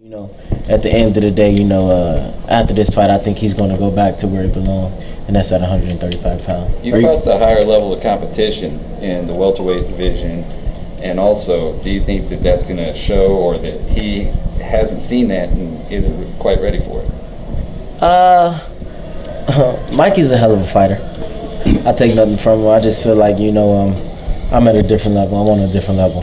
You know, at the end of the day, after this fight, I think he's going to go back to where he belongs, and that's at 135 pounds. You fought the higher level of competition in the welterweight division, and also, do you think that that's going to show, or that he hasn't seen that and isn't quite ready for it? Mikey's a hell of a fighter. I take nothing from him. I just feel like, I'm at a different level. I'm on a different level.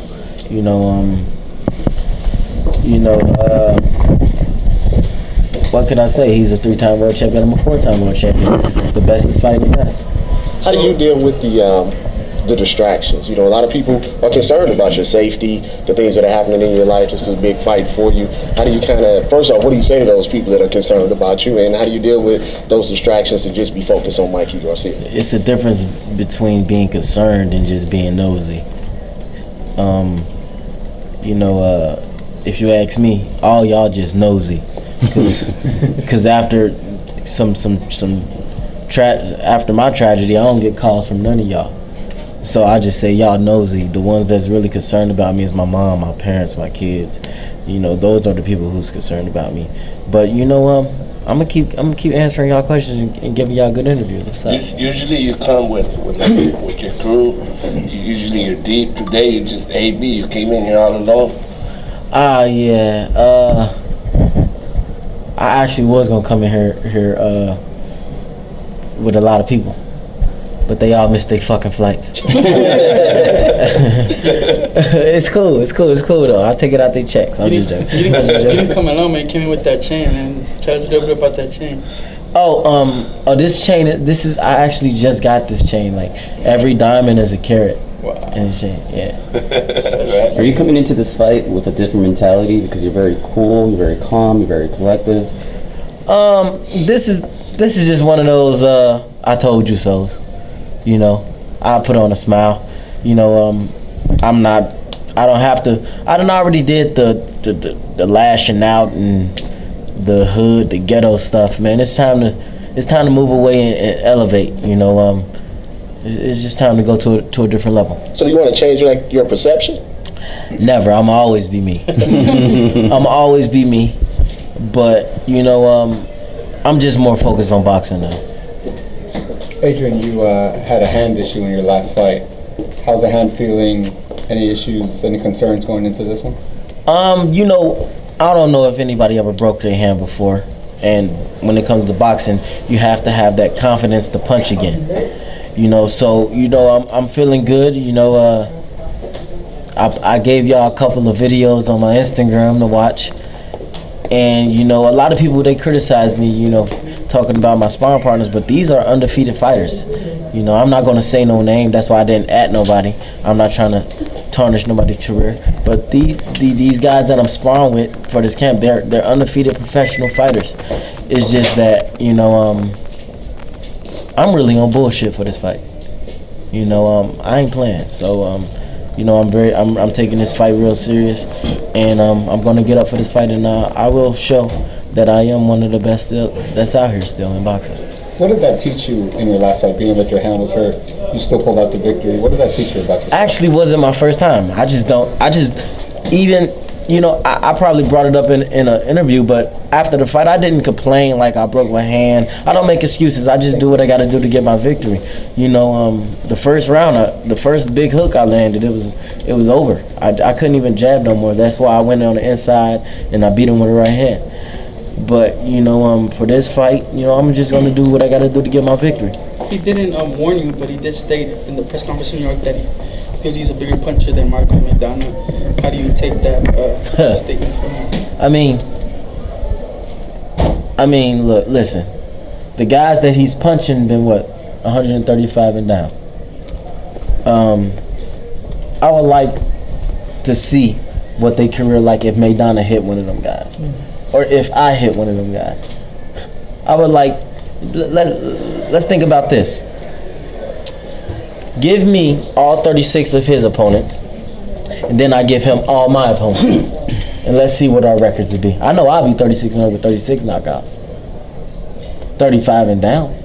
What can I say? He's a 3-time world champion. I'm a 4-time world champion. The best is fighting the best. How do you deal with the distractions? A lot of people are concerned about your safety, the things that are happening in your life. This is a big fight for you. How do you first off, what do you say to those people that are concerned about you, and how do you deal with those distractions and just be focused on Mikey Garcia? It's a difference between being concerned and just being nosy. If you ask me, all y'all just nosy, because after after my tragedy, I don't get calls from none of y'all. So I just say y'all nosy. The ones that's really concerned about me is my mom, my parents, my kids. Those are the people who's concerned about me. But I'm gonna keep answering y'all questions and giving y'all good interviews. Usually you come with your crew. Usually you're deep. Today you just AB. You came in here all alone. Yeah. I actually was gonna come in here with a lot of people, but they all missed their fucking flights. It's cool though. I'll take it out their checks. I'm just joking. You didn't come alone, man. You came in with that chain, man. Tell us a little bit about that chain. This chain. I actually just got this chain. Like, every diamond is a carat. Wow. And chain, yeah. Are you coming into this fight with a different mentality because you're very cool, you're very calm, you're very collective? This is just one of those I told you so's. I put on a smile. I don't have to. I done already did the lashing out and the hood, the ghetto stuff, man. It's time to move away and elevate. It's just time to go to a different level. So you want to change your perception? Never. I'ma always be me. I'ma always be me. But I'm just more focused on boxing now. Adrien, you had a hand issue in your last fight. How's the hand feeling? Any issues, any concerns going into this one? I don't know if anybody ever broke their hand before. And when it comes to boxing, you have to have that confidence to punch again. So I'm feeling good. I gave y'all a couple of videos on my Instagram to watch. And a lot of people, they criticize me, talking about my sparring partners, but these are undefeated fighters. I'm not going to say no name. That's why I didn't at nobody. I'm not trying to tarnish nobody's career. But these guys that I'm sparring with for this camp, they're undefeated professional fighters. It's just that, I'm really on bullshit for this fight. I ain't playing. So, I'm taking this fight real serious, and I'm going to get up for this fight, and I will show that I am one of the best that's out here still in boxing. What did that teach you in your last fight, being that your hand was hurt? You still pulled out the victory. What did that teach you about yourself? Actually, wasn't my first time. I probably brought it up in an interview, but after the fight, I didn't complain like I broke my hand. I don't make excuses. I just do what I got to do to get my victory. The first round, the first big hook I landed, it was over. I couldn't even jab no more. That's why I went on the inside and I beat him with the right hand. But for this fight, I'm just gonna do what I got to do to get my victory. He didn't warn you, but he did state in the press conference in New York that he feels he's a bigger puncher than Marco Maidana. How do you take that statement from him? Look, listen. The guys that he's punching been 135 and down. I would like to see what their career like if Maidana hit one of them guys, or if I hit one of them guys. I would like. Let's think about this. Give me all 36 of his opponents, and then I give him all my opponents. And let's see what our records would be. I know I'll be 36-0 with 36 knockouts. 35 and down.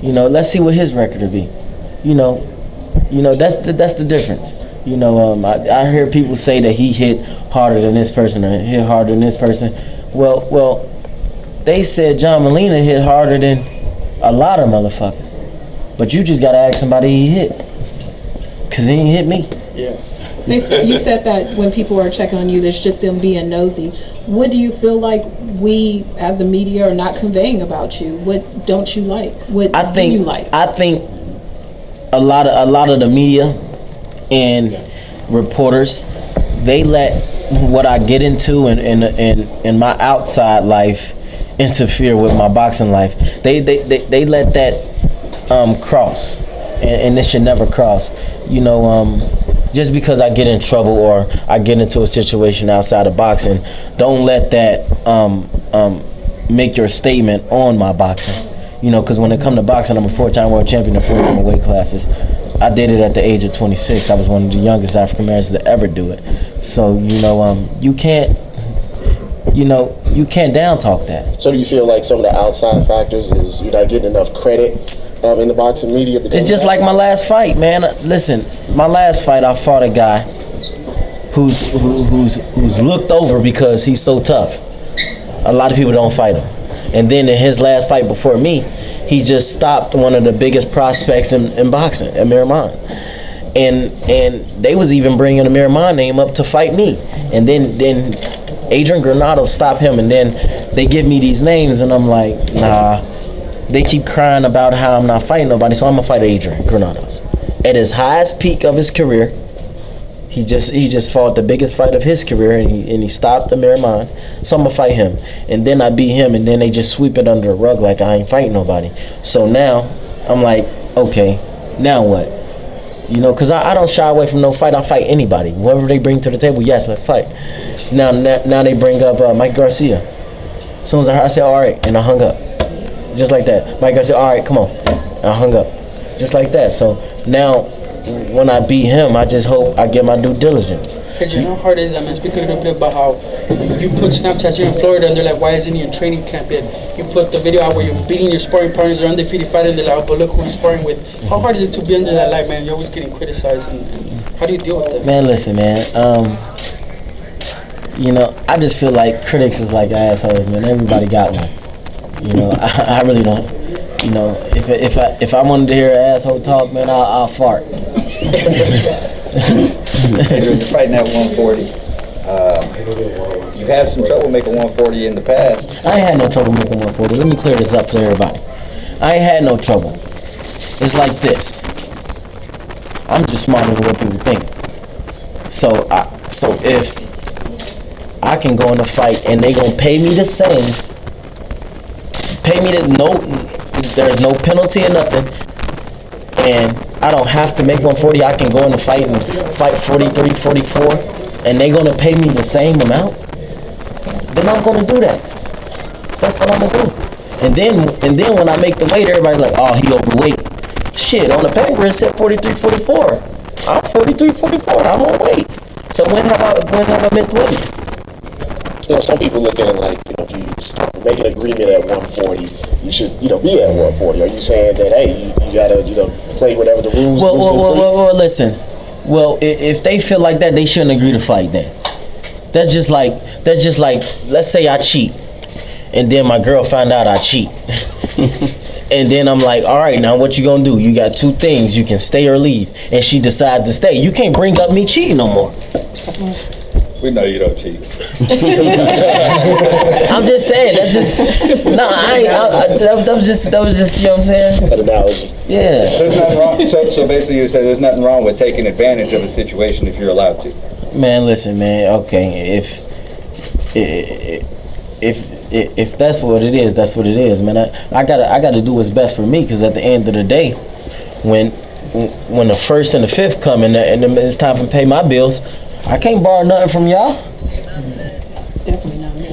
Let's see what his record would be. That's the difference. You know, I hear people say that he hit harder than this person or hit harder than this person. Well, they said John Molina hit harder than a lot of motherfuckers. But you just gotta ask somebody he hit, cause he ain't hit me. Yeah. You said that when people are checking on you, there's just them being nosy. What do you feel like we, as the media, are not conveying about you? What don't you like? What do you like? I think a lot of the media and reporters, they let what I get into and my outside life interfere with my boxing life. They let that cross, and it should never cross. You know, just because I get in trouble or I get into a situation outside of boxing, don't let that make your statement on my boxing. You know, because when it comes to boxing, I'm a 4-time world champion in 4 different weight classes. I did it at the age of 26. I was one of the youngest African Americans to ever do it. So, you know, you can't down talk that. So do you feel like some of the outside factors is you're not getting enough credit in the boxing media? It's just like my last fight, man. Listen, my last fight, I fought a guy who's looked over because he's so tough. A lot of people don't fight him. And then in his last fight before me, he just stopped one of the biggest prospects in boxing, Amir Khan. And they was even bringing Amir Khan name up to fight me. And then Adrien Broner stopped him, and then they give me these names, and I'm like, nah. They keep crying about how I'm not fighting nobody, so I'm gonna fight Adrien Broner. At his highest peak of his career, he just fought the biggest fight of his career, and he stopped Amir Khan. So I'm gonna fight him, and then I beat him, and then they just sweep it under the rug like I ain't fighting nobody. So now I'm like, okay, now what? You know, cause I don't shy away from no fight. I fight anybody, whoever they bring to the table. Yes, let's fight. Now they bring up Mikey Garcia. As soon as I said all right, and I hung up. Just like that. Mike, I said, all right, come on. I hung up. Just like that. So now, when I beat him, I just hope I get my due diligence. Adrien, how hard is that, man? Speak a little bit about how you put Snapchats, you're in Florida, and they're like, why isn't he in training camp yet? You put the video out where you're beating your sparring partners, they're undefeated fighter, and they're like, oh, but look who he's sparring with. How hard is it to be under that light, man? You're always getting criticized, and how do you deal with that? Man, listen, man. You know, I just feel like critics is like assholes, man. Everybody got one. You know, I really don't. You know, if I wanted to hear an asshole talk, man, I'll fart. Adrien, you're fighting at 140. You had some trouble making 140 in the past. I ain't had no trouble making 140. Let me clear this up for everybody. I ain't had no trouble. It's like this. I'm just smarter than what people think. So if I can go in a fight and they gonna pay me the same. There's no penalty or nothing, and I don't have to make 140. I can go in the fight and fight 43, 44, and they gonna pay me the same amount. Then I'm gonna do that. That's what I'm gonna do. And then when I make the weight, everybody's like, oh, he overweight. Shit, on the paper it said 43, 44. I'm 43, 44. I'm on weight. So when have I missed weight? You know, some people look at it like, you know, if you make an agreement at 140, you should, you know, be at 140. Are you saying that, hey, you gotta, you know, play whatever the rules? Well, listen. Well, if they feel like that, they shouldn't agree to fight then. That's just like, let's say I cheat, and then my girl found out I cheat. And then I'm like, all right, now what you gonna do? You got two things. You can stay or leave. And she decides to stay. You can't bring up me cheating no more. We know you don't cheat. I'm just saying. That's just that was just you know what I'm saying. An analogy. Yeah. There's nothing wrong. So basically, you say there's nothing wrong with taking advantage of a situation if you're allowed to. Man, listen, man. Okay, if that's what it is, that's what it is, man. I gotta do what's best for me, because at the end of the day, when the first and the fifth come and it's time to pay my bills, I can't borrow nothing from y'all. Definitely not me.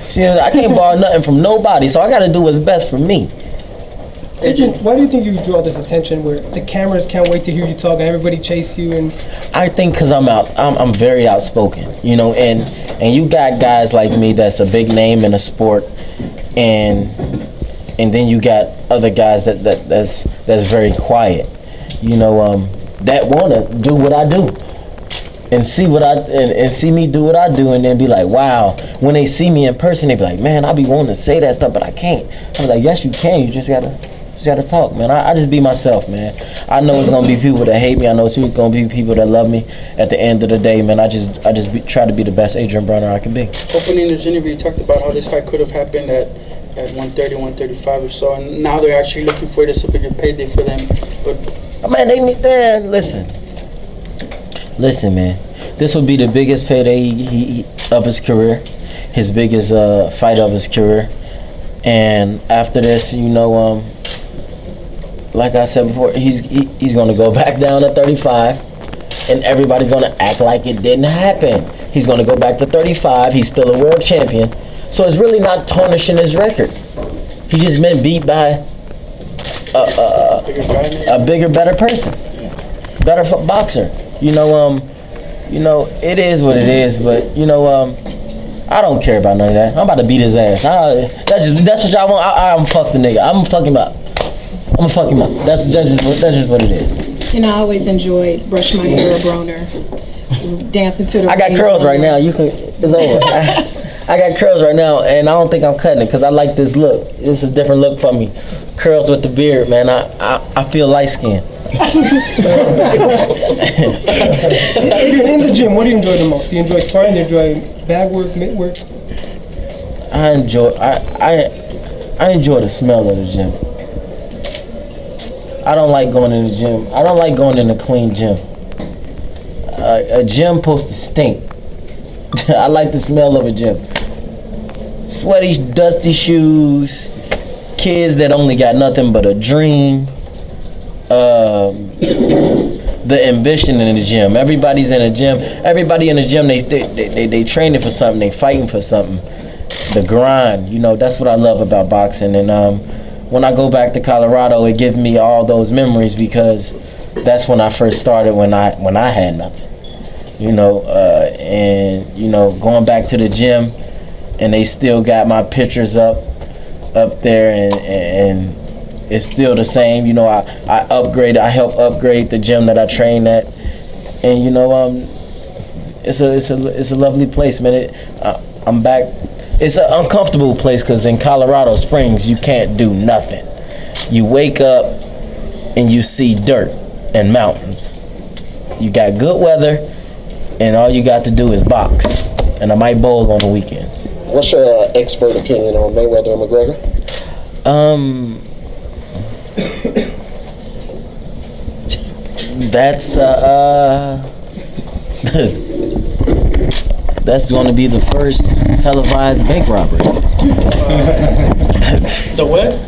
See, I can't borrow nothing from nobody, so I gotta do what's best for me. Adrien, why do you think you draw this attention where the cameras can't wait to hear you talk and everybody chase you? And I think because I'm very outspoken, you know, and you got guys like me that's a big name in a sport, and then you got other guys that's very quiet, you know, that wanna do what I do. and see what and see me do what I do, and then be like, wow. When they see me in person, they be like, man, I be wanting to say that stuff, but I can't. I'm like, yes, you can. You just gotta talk, man. I just be myself, man. I know it's gonna be people that hate me. I know it's gonna be people that love me. At the end of the day, man, I just try to be the best Adrien Broner I can be. Opening this interview, you talked about how this fight could have happened at 130, 135 or so, and now they're actually looking for it as a bigger payday for them. But man, listen, man. This will be the biggest payday of his career, his biggest fight of his career, and after this, like I said before, he's gonna go back down to 35, and everybody's gonna act like it didn't happen. He's gonna go back to 35. He's still a world champion, so it's really not tarnishing his record. He just been beat by a bigger, better person, better boxer. It is what it is, but I don't care about none of that. I'm about to beat his ass. That's what y'all want. I'm fuck the nigga. I'm fuck him up. That's just what it is. I always enjoyed Brush My Hair Broner, dancing to the. I got curls right now. It's over. I got curls right now, and I don't think I'm cutting it because I like this look. It's a different look for me. Curls with the beard, man. I feel light skinned. In the gym, what do you enjoy the most? Do you enjoy sparring? Do you enjoy bag work, mitt work? I enjoy the smell of the gym. I don't like going in the gym. I don't like going in a clean gym. A gym supposed to stink. I like the smell of a gym. Sweaty, dusty shoes, kids that only got nothing but a dream. The ambition in the gym. Everybody's in a gym. Everybody in the gym, they training for something. They fighting for something. The grind, that's what I love about boxing. And when I go back to Colorado, it gives me all those memories because that's when I first started. When I had nothing, and going back to the gym, and they still got my pictures up there, and it's still the same. I upgraded. I helped upgrade the gym that I trained at, and it's a lovely place, man. I'm back. It's an uncomfortable place because in Colorado Springs you can't do nothing. You wake up and you see dirt and mountains. You got good weather, and all you got to do is box. And I might bowl on the weekend. What's your expert opinion on Mayweather and McGregor? That's going to be the first televised bank robbery. The what?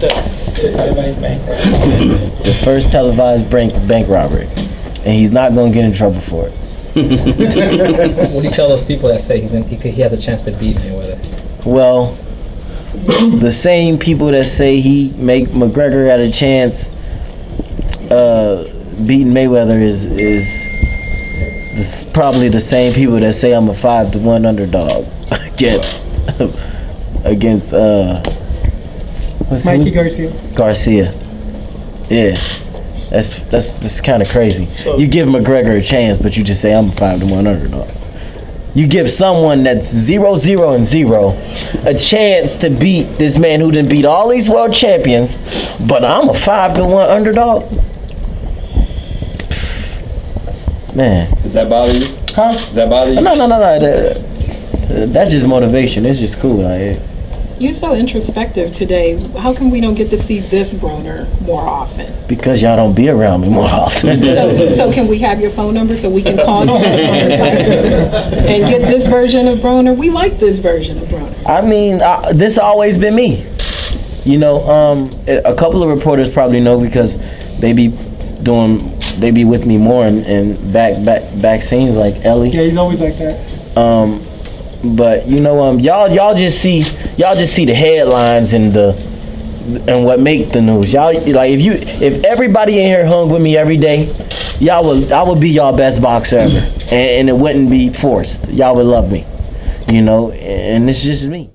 The first televised bank robbery, and he's not going to get in trouble for it. What do you tell those people that say he has a chance to beat Mayweather? Well, the same people that say McGregor had a chance beating Mayweather is probably the same people that say I'm a 5-1 underdog against Mikey Garcia. Garcia. Yeah. That's kind of crazy. So, you give McGregor a chance, but you just say I'm a 5-1 underdog. You give someone that's 0-0-0 a chance to beat this man who done beat all these world champions, but I'm a 5-1 underdog. Man. Does that bother you? Huh? Does that bother you? No. That's just motivation. It's just cool. You're so introspective today. How come we don't get to see this Broner more often? Because y'all don't be around me more often. So can we have your phone number so we can call you and get this version of Broner? We like this version of Broner. I mean, this always been me. A couple of reporters probably know because they be with me more in back scenes like Ellie. Yeah, he's always like that. But y'all just see the headlines and what make the news. Y'all like if everybody in here hung with me every day, I would be y'all best boxer ever, and it wouldn't be forced. Y'all would love me, and it's just me.